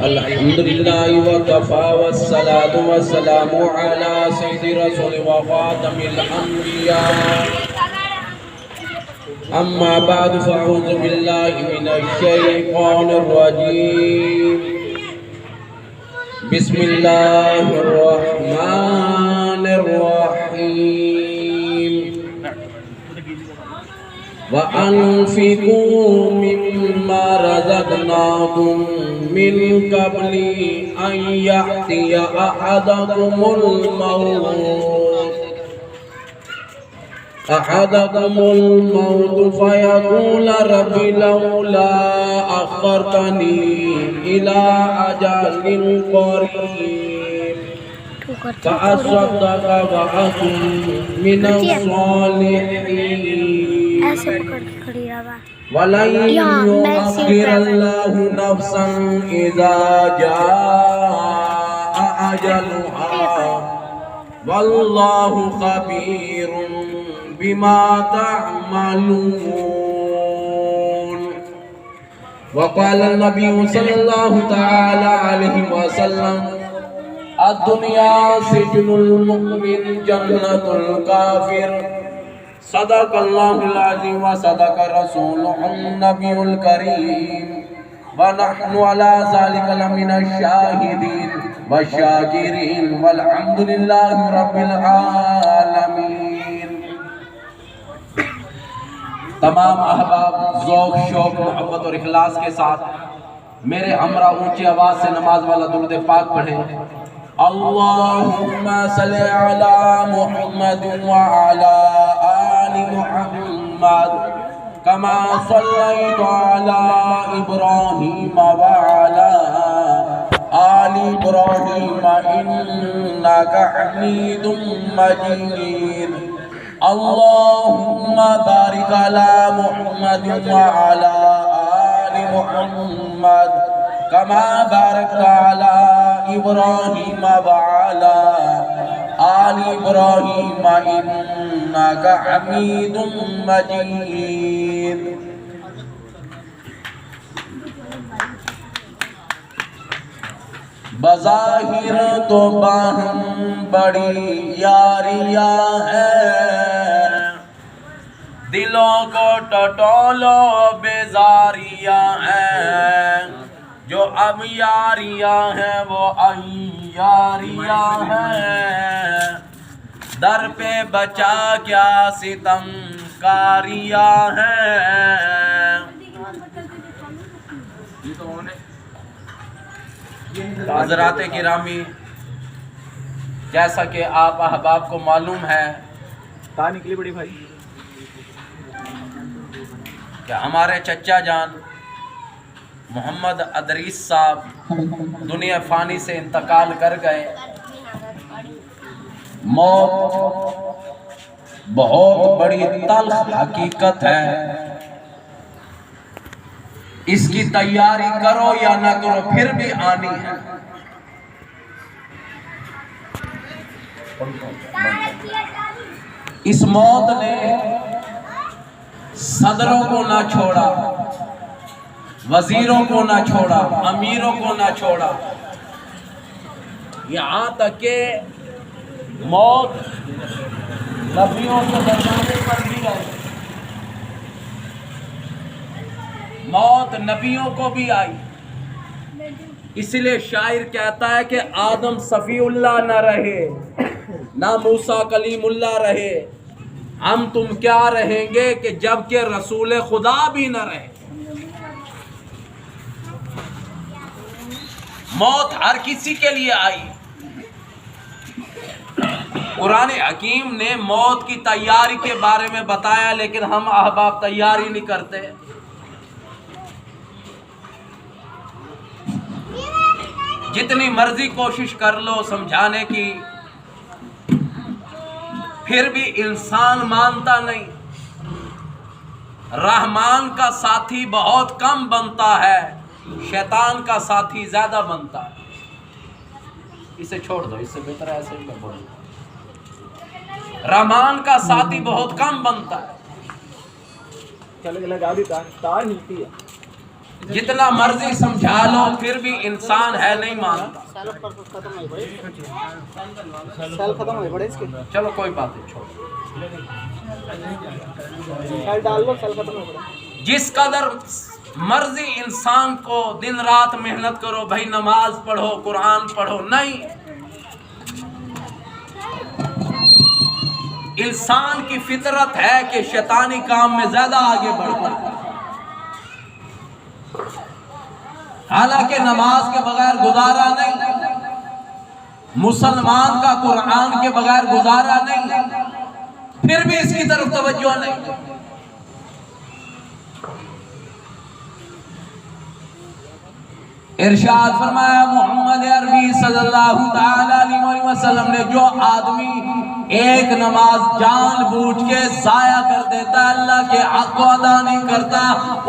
الحمدللہ وکفا والصلاة والسلام علی سید رسول وخاتم الانبیاء اما بعد فاعوذ باللہ من الشیطان الرجیم بسم اللہ الرحمن الرحیم وَأَنفِقُوا مِمَّا رَزَقْنَاكُم مِّن قَبْلِ أَن يَأْتِيَ أَحَدَكُمُ الْمَوْتُ فَيَقُولَ رَبِّ لَوْلَا أَخَّرْتَنِي إِلَىٰ أَجَلٍ قَرِيبٍ فَأَصَّدَّقَ وَأَكُن مِّنَ الصَّالِحِينَ وَلَن يُؤَخِّرَ اللَّهُ نَفْسًا إِذَا جَاءَ أَجَلُهَا وَاللَّهُ خَبِيرٌ بِمَا تَعْمَلُونَ وقال النبي صلى الله تعالى عليه وسلم الدنيا سجن المؤمن جنة الكافر صدق اللہ العظیم وصدق رسولہ النبی الکریم ونحن على ذلك لمن الشاہدین والشاکرین والحمد للہ رب العالمین۔ تمام احباب ذوق شوق محبت اور اخلاص کے ساتھ میرے ہمراہ اونچی آواز سے نماز والا درود پاک پڑھیں۔ اللہم صلی علی محمد وعلی محمد كما صليت على إبراهيم وعلى آل إبراهيم إنك حميد مجيد اللهم بارك على محمد وعلى آل محمد كما باركت على إبراهيم وعلى آل إبراهيم إنك حميد مجيد۔ بظاہر تو باہم بڑی یاریاں ہیں، دلوں کو ٹٹولو بیزاریاں ہیں، جو اب یاریاں ہیں وہ یاریاں ہیں، در پہ بچا کیا ستم کاریاں ہیں۔ حضرات گرامی، جیسا کہ آپ احباب کو معلوم ہے نکلی بڑی بھائی کہ ہمارے چچا جان محمد ادریس صاحب دنیا فانی سے انتقال کر گئے۔ موت بہت بڑی تلخ حقیقت ہے، اس کی تیاری کرو یا نہ کرو پھر بھی آنی ہے۔ اس موت نے صدروں کو نہ چھوڑا، وزیروں کو نہ چھوڑا، امیروں کو نہ چھوڑا، یہاں تک کہ موت نبیوں کے دروازے پر بھی آئی، موت نبیوں کو بھی آئی۔ اس لیے شاعر کہتا ہے کہ آدم صفی اللہ نہ رہے، نہ موسیٰ کلیم اللہ رہے، ہم تم کیا رہیں گے کہ جب کہ رسول خدا بھی نہ رہے۔ موت ہر کسی کے لیے آئی۔ قرآن حکیم نے موت کی تیاری کے بارے میں بتایا، لیکن ہم احباب تیاری نہیں کرتے۔ جتنی مرضی کوشش کر لو سمجھانے کی، پھر بھی انسان مانتا نہیں۔ رحمان کا ساتھی بہت کم بنتا ہے، شیطان کا ساتھی زیادہ بنتا ہے۔ اسے چھوڑ دو، اس سے بہتر ہے ایسے ہی میں بولوں۔ رحمان کا ساتھی بہت کم بنتا ہے، چلے لگا دی تار ہلتی ہے۔ جتنا مرضی سمجھا لو پھر بھی انسان ہے نہیں مانتا. چلو کوئی بات نہیں چھوڑو. جس قدر مرضی انسان کو دن رات محنت کرو بھائی نماز پڑھو قرآن پڑھو، نہیں. انسان کی فطرت ہے کہ شیطانی کام میں زیادہ آگے بڑھتا ہے. حالانکہ نماز کے بغیر گزارا نہیں، مسلمان کا قرآن کے بغیر گزارا نہیں، پھر بھی اس کی طرف توجہ نہیں. ارشاد فرمایا محمد عربی صلی اللہ تعالی علیہ وسلم نے، جو آدمی ایک نماز جان بوجھ کے ضائع کر دیتا ہے، اللہ کے حق کو ادا نہیں کرتا،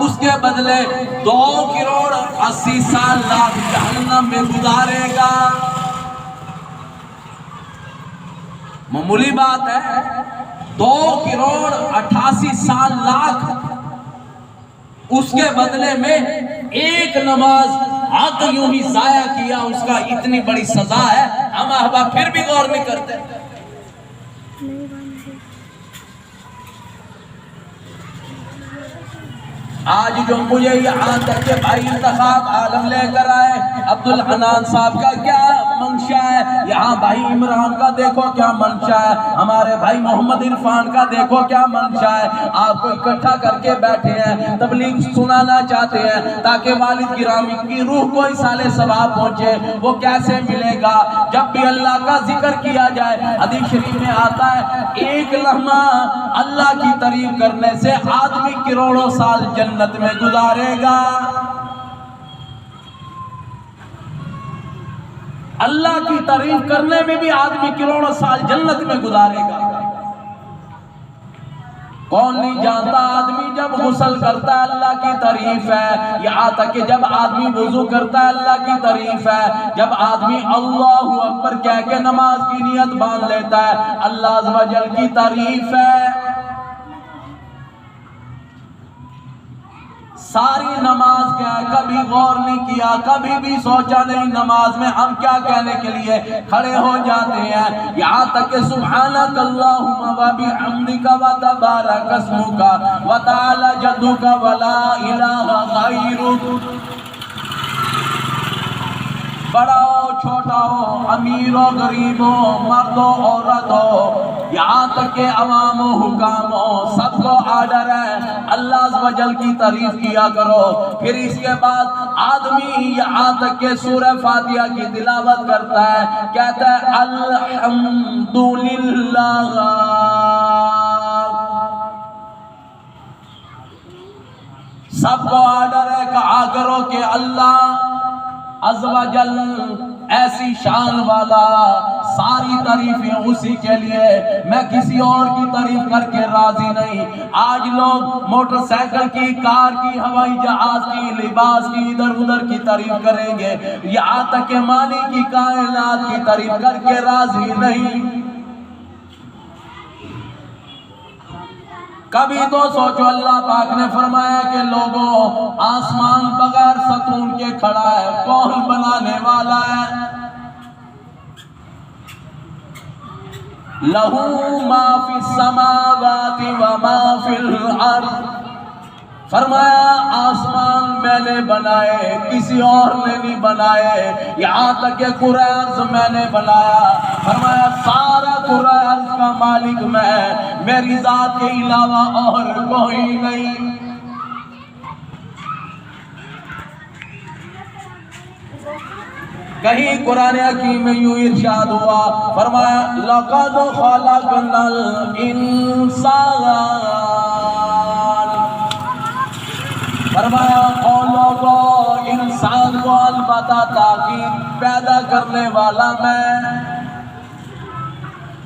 اس کے بدلے 2 کروڑ 80 سال لاکھ جہنم میں گزارے گا. معمولی بات ہے. 2 کروڑ 88 سال لاکھ اس کے بدلے میں ایک نماز حق یوں ہی ضائع کیا، اس کا اتنی بڑی سزا ہے. ہم احباب پھر بھی غور نہیں کرتے. آج جو مجھے یہاں تک کہ بھائی انتخاب عالم لے کر آئے، عبدالحنان صاحب کا کیا منشا ہے، یہاں بھائی عمران کا دیکھو کیا منشا ہے، ہمارے بھائی محمد عرفان کا دیکھو کیا منشا ہے. آپ کو اکٹھا کر کے بیٹھے ہیں، تبلیغ سنانا چاہتے ہیں تاکہ والد گرامی کی روح کو ایصال ثواب پہنچے. وہ کیسے ملے گا؟ جب بھی اللہ کا ذکر کیا جائے، حدیث شریف میں آتا ہے ایک لمحہ اللہ کی تعریف کرنے سے آدمی کروڑوں سال جنت میں گزارے گا. اللہ کی تعریف کرنے میں بھی آدمی کروڑوں سال جنت میں گزارے گا. کون نہیں جانتا آدمی جب غسل کرتا ہے اللہ کی تعریف ہے، یہاں تک کہ جب آدمی وضو کرتا ہے اللہ کی تعریف ہے، جب آدمی اللہ اکبر کہہ کے نماز کی نیت باندھ لیتا ہے اللہ عز و جل کی تعریف ہے. ساری نماز کیا ہے؟ کبھی غور نہیں کیا، کبھی بھی سوچا نہیں نماز میں ہم کیا کہنے کے لیے کھڑے ہو جاتے ہیں. یہاں تک کہ سبحانک اللہم و بحمدک و تبارک اسمک و تعالی جدک و لا الہ غیرک. بڑا ہو چھوٹا ہو، امیر ہو غریب ہو، مرد ہو عورت ہو، یہاں تک کہ عوام و حکام ہو، سب کو آرڈر ہے اللہ عز و جل کی تعریف کیا کرو. پھر اس کے بعد آدمی یہاں تک کہ سورہ فاتحہ کی تلاوت کرتا ہے، کہتا ہے الحمدللہ. سب کو آرڈر ہے کہا کرو کہ اللہ عز و جل ایسی شان والا، ساری تعریفیں اسی کے لیے، میں کسی اور کی تعریف کر کے راضی نہیں. آج لوگ موٹر سائیکل کی، کار کی، ہوائی جہاز کی، لباس کی، ادھر ادھر کی تعریف کریں گے، یہاں تک کہ مالک کی کائنات کی تعریف کر کے راضی نہیں. کبھی تو سوچو اللہ پاک نے فرمایا کہ لوگوں آسمان بغیر ستون کے کھڑا ہے، کون بنانے والا ہے؟ لہو ما فی السماوات و ما فی الارض. فرمایا آسمان میں نے بنائے، کسی اور نے نہیں بنائے، یہاں تک کہ کرۂ ارض میں نے بنایا. فرمایا سارا کرۂ ارض کا مالک میں، میری ذات کے علاوہ اور کوئی نہیں. کہیں قرآن حکیم میں یوں ارشاد ہوا، فرمایا لَقَدْ خَلَقْنَا الْإِنسَانَ. فرمایا او لوگو انسان کو البتہ تاکید پیدا کرنے والا میں.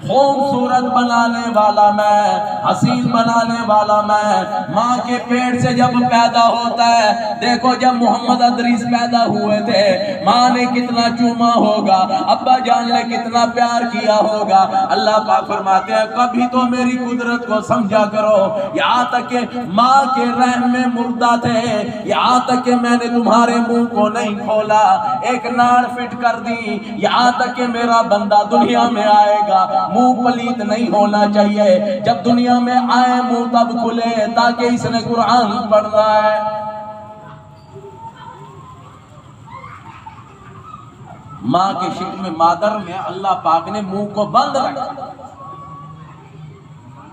خوبصورت بنانے والا میں، حسین بنانے والا میں۔ ماں کے پیٹ سے جب پیدا ہوتا ہے، دیکھو جب محمد ادریس پیدا ہوئے تھے، ماں نے کتنا چوما ہوگا، ابا جان نے کتنا پیار کیا ہوگا۔ اللہ پاک فرماتے ہیں کبھی تو میری قدرت کو سمجھا کرو، یہاں تک کہ ماں کے رحم میں مردہ تھے، یہاں تک کہ میں نے تمہارے منہ کو نہیں کھولا، ایک ناڑ فٹ کر دی، یہاں تک کہ میرا بندہ دنیا میں آئے گا منہ پلیت نہیں ہونا چاہیے، جب دنیا میں آئے منہ تب کھلے تاکہ اس نے قرآن پڑھنا ہے۔ ماں کے شکم مادر میں اللہ پاک نے منہ کو بند رکھا،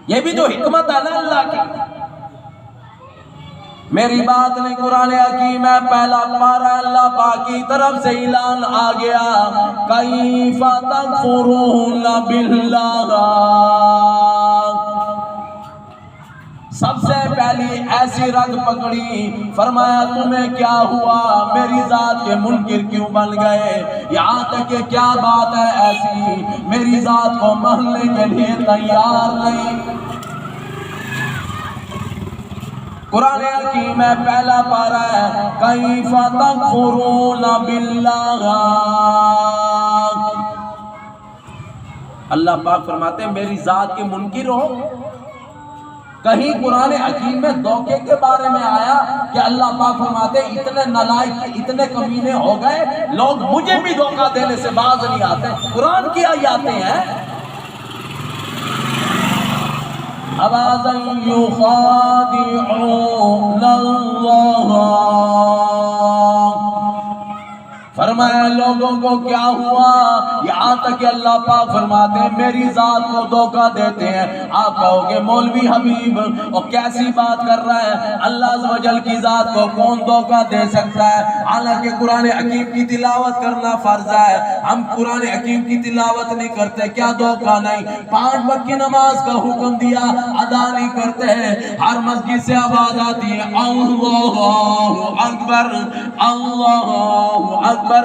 یہ بھی تو حکمت ہے نا اللہ کی۔ میری بات نہیں، قرآن حکیم ہے، پہلا پارہ اللہ پاک کی طرف سے اعلان آ گیا، کیف تکفرون باللہ۔ سب سے پہلی ایسی رگ پکڑی، فرمایا تمہیں کیا ہوا، میری ذات کے منکر کیوں بن گئے، یہاں تک کہ کیا بات ہے ایسی میری ذات کو ماننے کے لیے تیار نہیں۔ قرآن حکیم میں پہلا پارہ ہے، کیف تکفرون باللہ۔ اللہ پاک فرماتے ہیں میری ذات کے منکر ہو۔ کہیں قرآن حکیم میں دھوکے کے بارے میں آیا کہ اللہ پاک فرماتے ہیں اتنے نالائق، اتنے کمینے ہو گئے لوگ مجھے بھی دھوکہ دینے سے باز نہیں آتے۔ قرآن کی آیاتیں ہیں، أَوَذًا يُخَادِعُونَ اللَّهَ۔ فرمایا لوگوں کو کیا ہوا، یہاں تک کہ اللہ پاک فرماتے ہیں میری ذات کو دھوکہ دیتے ہیں۔ آپ کہو گے مولوی حبیب اور کیسی بات کر رہا ہے، اللہ عز و جل کی ذات کو کون دھوکہ دے سکتا ہے؟ حالانکہ قرآن حکیم کی تلاوت کرنا فرض ہے، ہم قرآن حکیم کی تلاوت نہیں کرتے، کیا دھوکہ نہیں؟ 5 وقت کی نماز کا حکم دیا، ادا نہیں کرتے ہیں، ہر مسجد سے آواز آتی ہے اللہ اکبر اللہ اکبر،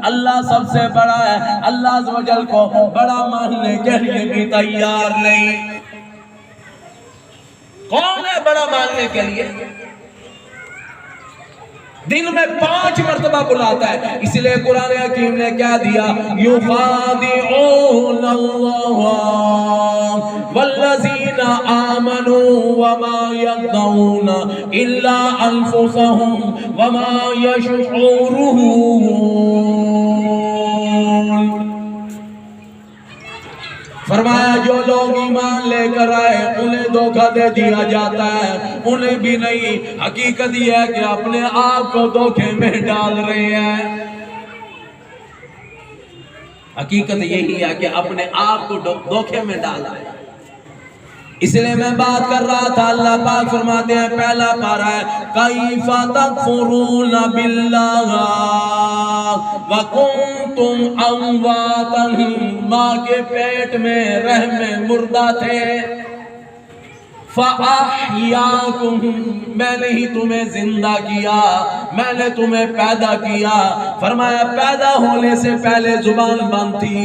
اللہ سب سے بڑا ہے، اللہ عز و جل کو بڑا ماننے کے لیے بھی تیار نہیں۔ کون ہے بڑا ماننے کے لیے؟ دن میں 5 مرتبہ بلاتا ہے، اس لیے قرآن حکیم نے کیا دیا، یخادعون اللہ والذین آمنوا وما یخدعون الا انفسهم وما یشعرون۔ فرمایا جو لوگ ایمان لے کر آئے انہیں دھوکہ دے دیا جاتا ہے، انہیں بھی نہیں، حقیقت یہ ہے کہ اپنے آپ کو دھوکے میں ڈال رہے ہیں۔ حقیقت یہی ہے کہ اپنے آپ کو دھوکے میں ڈال رہے ہیں۔ اس لیے میں بات کر رہا تھا، اللہ پاک فرماتے ہیں پہلا پارہ ہے، کیف تکفرون باللہ وکنتم امواتا، ماں کے پیٹ میں رحم میں مردہ تھے، فَأَحْيَاكُمْ، میں نے ہی تمہیں زندہ کیا، میں نے تمہیں پیدا کیا۔ فرمایا پیدا ہونے سے پہلے زبان بند تھی،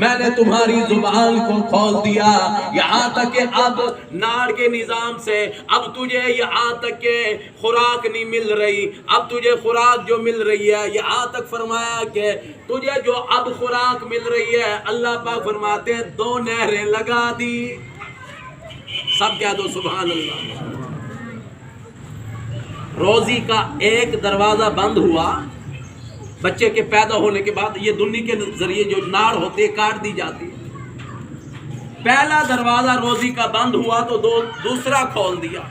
میں نے تمہاری زبان کو کھول دیا، یہاں تک کہ اب ناڑ کے نظام سے اب تجھے یہاں تک کہ خوراک نہیں مل رہی، اب تجھے خوراک جو مل رہی ہے، یہاں تک فرمایا کہ تجھے جو اب خوراک مل رہی ہے، اللہ پاک فرماتے ہیں 2 نہریں لگا دی۔ سب کہہ دو سبحان اللہ۔ روزی کا ایک دروازہ بند ہوا، بچے کے پیدا ہونے کے بعد یہ دنی کے ذریعے جو ناڑ ہوتی ہے کاٹ دی جاتی ہے، پہلا دروازہ روزی کا بند ہوا تو دوسرا کھول دیا۔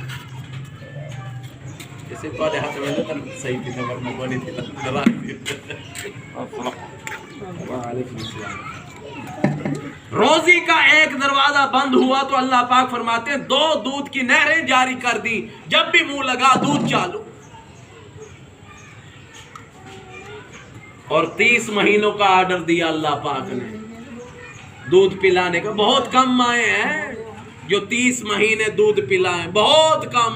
اسے تھوڑے ہاتھ میں لیتا صحیح تھی نمبر میں بڑی تھی وعلیکم السلام۔ روزی کا ایک دروازہ بند ہوا تو اللہ پاک فرماتے ہیں 2 دودھ کی نہریں جاری کر دی، جب بھی منہ لگا دودھ چالو، اور 30 مہینوں کا آرڈر دیا اللہ پاک نے دودھ پلانے کا۔ بہت کم مائیں ہیں جو 30 مہینے دودھ پلائیں، بہت کم۔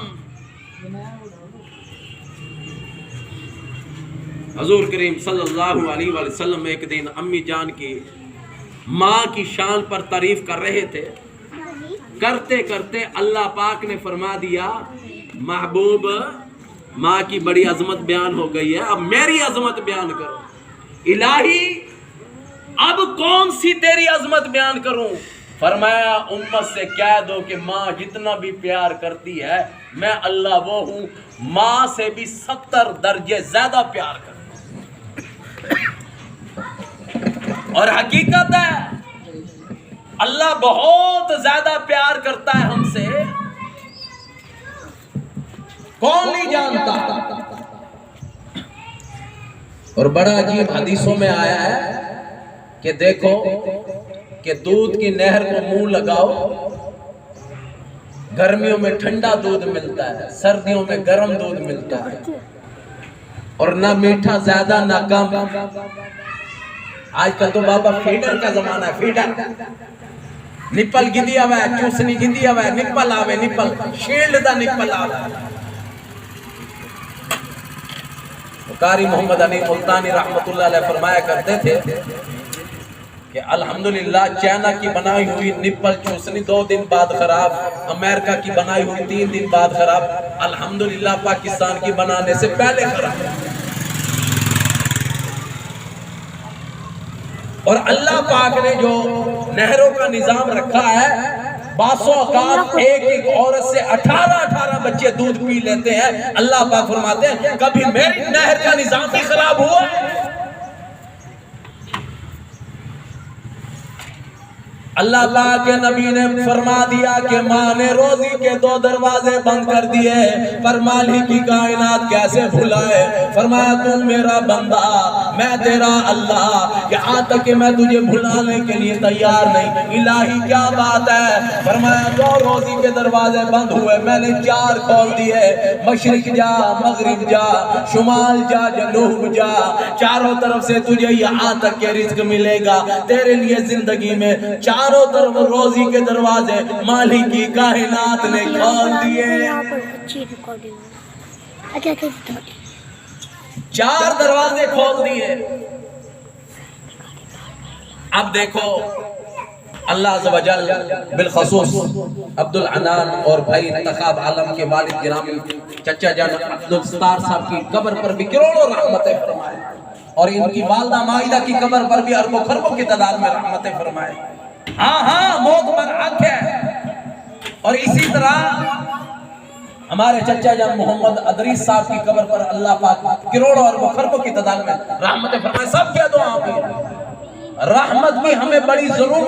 حضور کریم صلی اللہ علیہ وسلم ایک دن امی جان کی ماں کی شان پر تعریف کر رہے تھے، کرتے کرتے اللہ پاک نے فرما دیا محبوب ماں کی بڑی عظمت بیان ہو گئی ہے، اب میری عظمت بیان کرو۔ الہی اب کون سی تیری عظمت بیان کروں؟ فرمایا امت سے کہہ دو کہ ماں جتنا بھی پیار کرتی ہے میں اللہ وہ ہوں ماں سے بھی 70 درجے زیادہ پیار کرتا ہوں۔ اور حقیقت ہے اللہ بہت زیادہ پیار کرتا ہے ہم سے، کون نہیں جانتا۔ اور بڑا عجیب حدیثوں میں آیا ہے کہ دیکھو کہ دودھ کی نہر کو منہ لگاؤ، گرمیوں میں ٹھنڈا دودھ ملتا ہے، سردیوں میں گرم دودھ ملتا ہے، اور نہ میٹھا زیادہ نہ کم۔ آج کل تو بابا فیڈر کا زمانہ ہے، فیڈر نپل گندی ہوا ہے، چوسنی گندی ہوا ہے، نپل آوے نپل شیلڈ دا نپل آوے۔ قاری محمد علی ملتانی رحمت اللہ علیہ فرمایا کرتے تھے کہ الحمدللہ چائنا کی بنائی ہوئی نپل چوسنی 2 دن بعد خراب، امریکہ کی بنائی ہوئی 3 دن بعد خراب، الحمدللہ پاکستان کی بنانے سے پہلے خراب۔ اور اللہ پاک نے جو نہروں کا نظام رکھا ہے، بعض اوقات ایک عورت سے 18 بچے دودھ پی لیتے ہیں۔ اللہ پاک فرماتے ہیں کبھی میری نہر کا نظام بھی خراب ہوا ہے؟ اللہ پاک کے نبی نے فرما دیا کہ ماں نے روزی کے 2 دروازے بند کر دیے، پر مالک کی کائنات کیسے بھلائے؟ فرمایا تم میرا بندہ میں تیرا اللہ، یہاں تک کہ میں تجھے بھلانے کے لیے تیار نہیں۔ الہی کیا بات ہے؟ فرمایا 2 روزی کے دروازے بند ہوئے، میں نے 4 کھول دیے، مشرق جا مغرب جا شمال جا جنوب جا، چاروں طرف سے تجھے یہاں تک کہ رزق ملے گا۔ تیرے لیے زندگی میں چاروں طرف روزی کے دروازے مالک کی کائنات نے کھول دیے۔ 4 دروازے کھول دیے۔ اب دیکھو اللہ عز و جل بالخصوص عبدالعنان اور بھائی انتخاب عالم کے والد گرامی چچا جان عبدالستار صاحب کی قبر پر بھی کروڑوں رحمتیں فرمائے، اور ان کی والدہ مائدہ کی قبر پر بھی اربوں خربوں کی تعداد میں رحمتیں فرمائے۔ ہاں موت برحق ہے۔ اور اسی طرح ہمارے چچا جان محمد ادریس صاحب کی قبر پر اللہ پاک کروڑوں اربوں خربوں کی تعداد میں رحمتیں فرمائے۔ سب کہہ دو آمین۔ رحمت بھی ہمیں بڑی ضرور